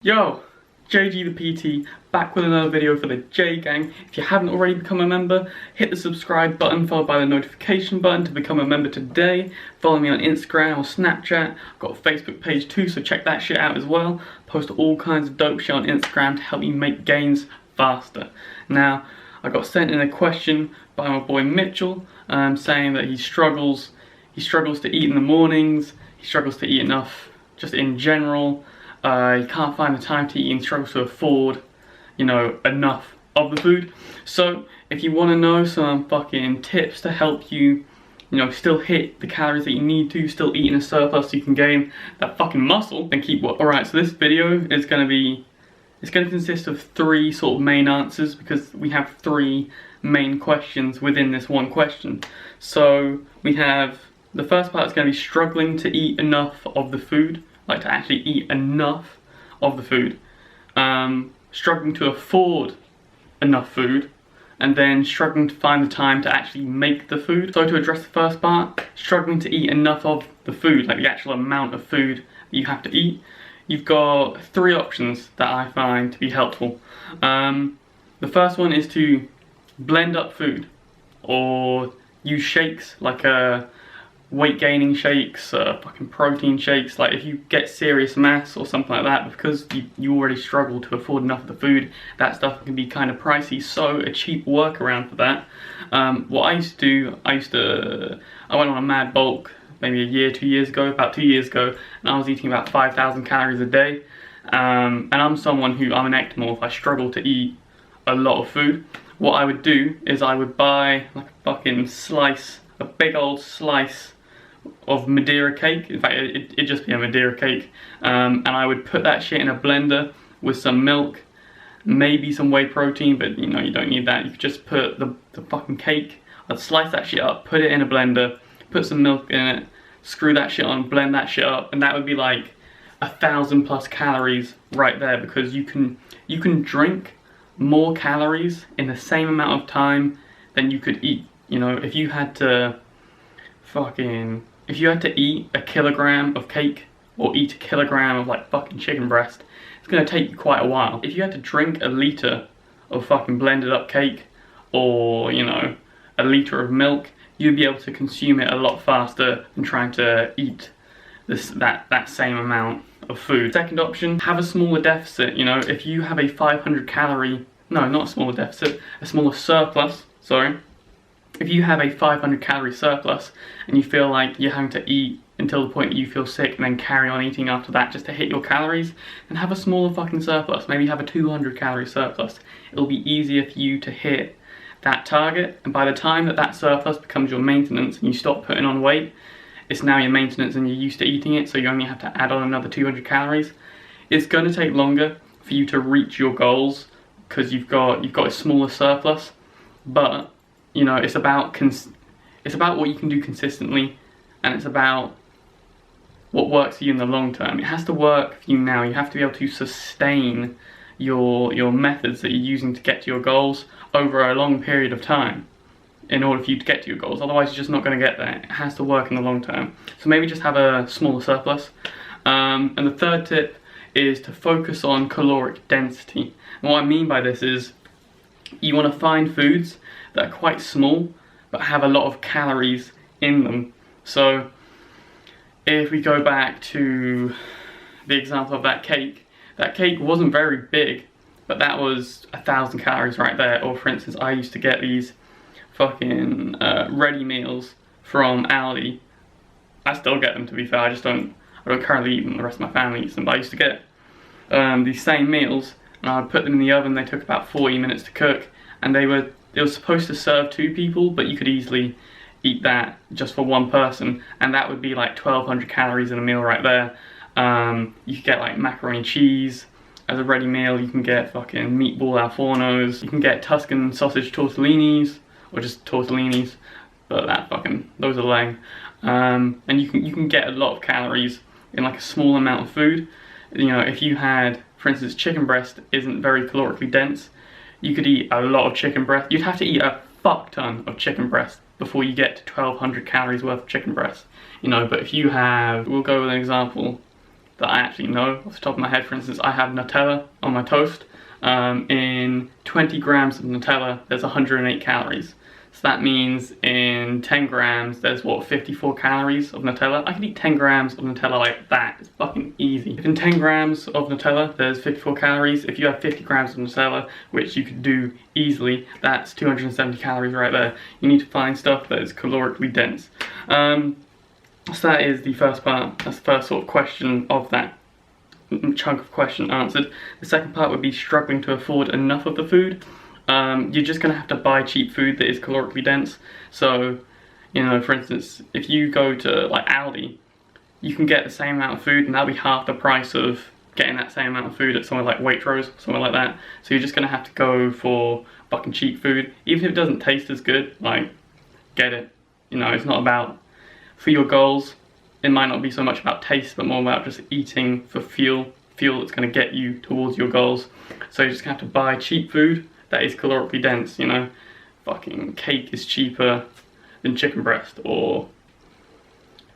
Yo, JG the PT, back with another video for the JGang. If you haven't already become a member, hit the subscribe button followed by the notification button to become a member today. Follow me on Instagram or Snapchat. I've got a Facebook page too, so check that shit out as well. Post all kinds of dope shit on Instagram to help me make gains faster. Now, I got sent in a question by my boy Mitchell, saying that he struggles to eat in the mornings, he struggles to eat enough just in general. He can't find the time to eat and struggles to afford, enough of the food. So, if you want to know some fucking tips to help you, still hit the calories that you need to, still eat in a surplus so you can gain that fucking muscle, then keep watching. Alright, so this video is going to consist of three sort of main answers because we have three main questions within this one question. So, we have, the first part is going to be struggling to eat enough of the food. Like to actually eat enough of the food, struggling to afford enough food, and then struggling to find the time to actually make the food. So to address the first part, struggling to eat enough of the food, like the actual amount of food that you have to eat, you've got three options that I find to be helpful. The first one is to blend up food, or use shakes like weight gaining shakes, fucking protein shakes. Like if you get serious mass or something like that, because you already struggle to afford enough of the food, that stuff can be kind of pricey. So a cheap workaround for that, what I used to do, I went on a mad bulk maybe about 2 years ago, and I was eating about 5,000 calories a day. And I'm someone I'm an ectomorph. I struggle to eat a lot of food. What I would do is I would buy like a fucking slice, a big old slice of Madeira cake. In fact, it'd just be a Madeira cake, and I would put that shit in a blender with some milk, maybe some whey protein, but you don't need that. You could just put the fucking cake, I'd slice that shit up, put it in a blender, put some milk in it, screw that shit on, blend that shit up, and that would be like 1,000+ calories right there, because you can drink more calories in the same amount of time than you could eat. If you had to eat a kilogram of cake or eat a kilogram of like fucking chicken breast, it's gonna take you quite a while. If you had to drink a liter of fucking blended up cake, or a liter of milk, you'd be able to consume it a lot faster than trying to eat that same amount of food. Second option, have a smaller deficit. If you have a 500 calorie, no, not a smaller deficit, a smaller surplus, sorry. If you have a 500 calorie surplus and you feel like you're having to eat until the point that you feel sick and then carry on eating after that just to hit your calories, then have a smaller fucking surplus. Maybe have a 200 calorie surplus. It'll be easier for you to hit that target, and by the time that surplus becomes your maintenance and you stop putting on weight, it's now your maintenance and you're used to eating it, so you only have to add on another 200 calories. It's going to take longer for you to reach your goals because you've got a smaller surplus, but it's about what you can do consistently, and it's about what works for you in the long term. It has to work for you now. You have to be able to sustain your methods that you're using to get to your goals over a long period of time in order for you to get to your goals. Otherwise, you're just not going to get there. It has to work in the long term. So maybe just have a smaller surplus. And the third tip is to focus on caloric density. And what I mean by this is you want to find foods that are quite small but have a lot of calories in them. So if we go back to the example of that cake wasn't very big, but that was 1,000 calories right there. Or for instance, I used to get these fucking ready meals from Aldi. I still get them, to be fair. I don't currently eat them. The rest of my family eats them, but I used to get these same meals, and I would put them in the oven. They took about 40 minutes to cook, and they were supposed to serve 2 people, but you could easily eat that just for one person, and that would be like 1,200 calories in a meal right there. You could get like macaroni and cheese as a ready meal. You can get fucking meatball al fornos. You can get Tuscan sausage tortellinis, or just tortellinis, but those are lame. And you can get a lot of calories in like a small amount of food. If you had, for instance, chicken breast isn't very calorically dense. You could eat a lot of chicken breast. You'd have to eat a fuck ton of chicken breast before you get to 1,200 calories worth of chicken breast. But if you have, we'll go with an example, that I actually know off the top of my head. For instance, I have Nutella on my toast. In 20 grams of Nutella, there's 108 calories. So that means in 10 grams, there's what, 54 calories of Nutella? I can eat 10 grams of Nutella like that. It's fucking easy. If in 10 grams of Nutella, there's 54 calories, if you have 50 grams of Nutella, which you could do easily, that's 270 calories right there. You need to find stuff that is calorically dense. So that is the first part. That's the first sort of question of that chunk of question answered. The second part would be struggling to afford enough of the food. You're just going to have to buy cheap food that is calorically dense. So, you know, for instance, if you go to like Aldi, you can get the same amount of food and that'll be half the price of getting that same amount of food at somewhere like Waitrose, somewhere like that. So you're just going to have to go for fucking cheap food. Even if it doesn't taste as good, like, get it. You know, it's not about, for your goals, it might not be so much about taste, but more about just eating for fuel that's going to get you towards your goals. So you're just going to have to buy cheap food that is calorically dense, you know. Fucking cake is cheaper than chicken breast or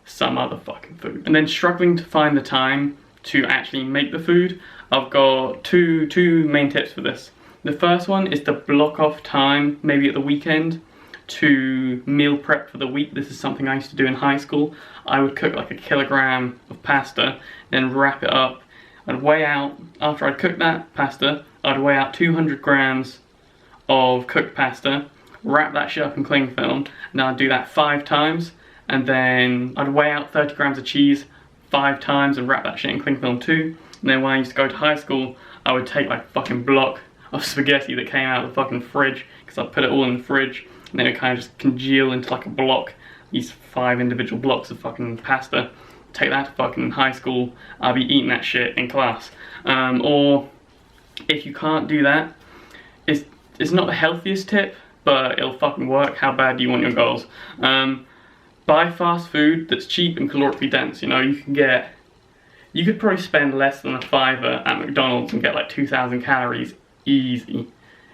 some other fucking food. And then struggling to find the time to actually make the food, I've got two main tips for this. The first one is to block off time, maybe at the weekend, to meal prep for the week. This is something I used to do in high school. I would cook like 1 kilogram of pasta, then wrap it up. I'd weigh out, after I'd cooked that pasta, I'd weigh out 200 grams of cooked pasta, wrap that shit up in cling film, and I'd do that 5 times, and then I'd weigh out 30 grams of cheese 5 times and wrap that shit in cling film too. And then when I used to go to high school, I would take like a fucking block of spaghetti that came out of the fucking fridge, because I'd put it all in the fridge, and then it kind of just congeal into like a block, these 5 individual blocks of fucking pasta. Take that to fucking high school, I'll be eating that shit in class. Or if you can't do that, it's not the healthiest tip, but it'll fucking work. How bad do you want your goals? Buy fast food that's cheap and calorically dense. You know, you could probably spend less than a $5 at McDonald's and get like 2,000 calories easy.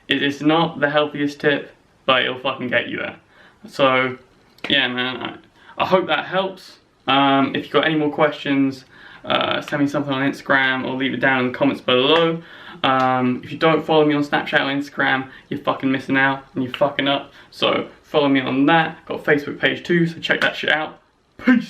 It's not the healthiest tip, but it'll fucking get you there. So yeah, man, I hope that helps. If you've got any more questions, send me something on Instagram or leave it down in the comments below. If you don't follow me on Snapchat or Instagram, you're fucking missing out and you're fucking up. So follow me on that. Got a Facebook page too, so check that shit out. Peace!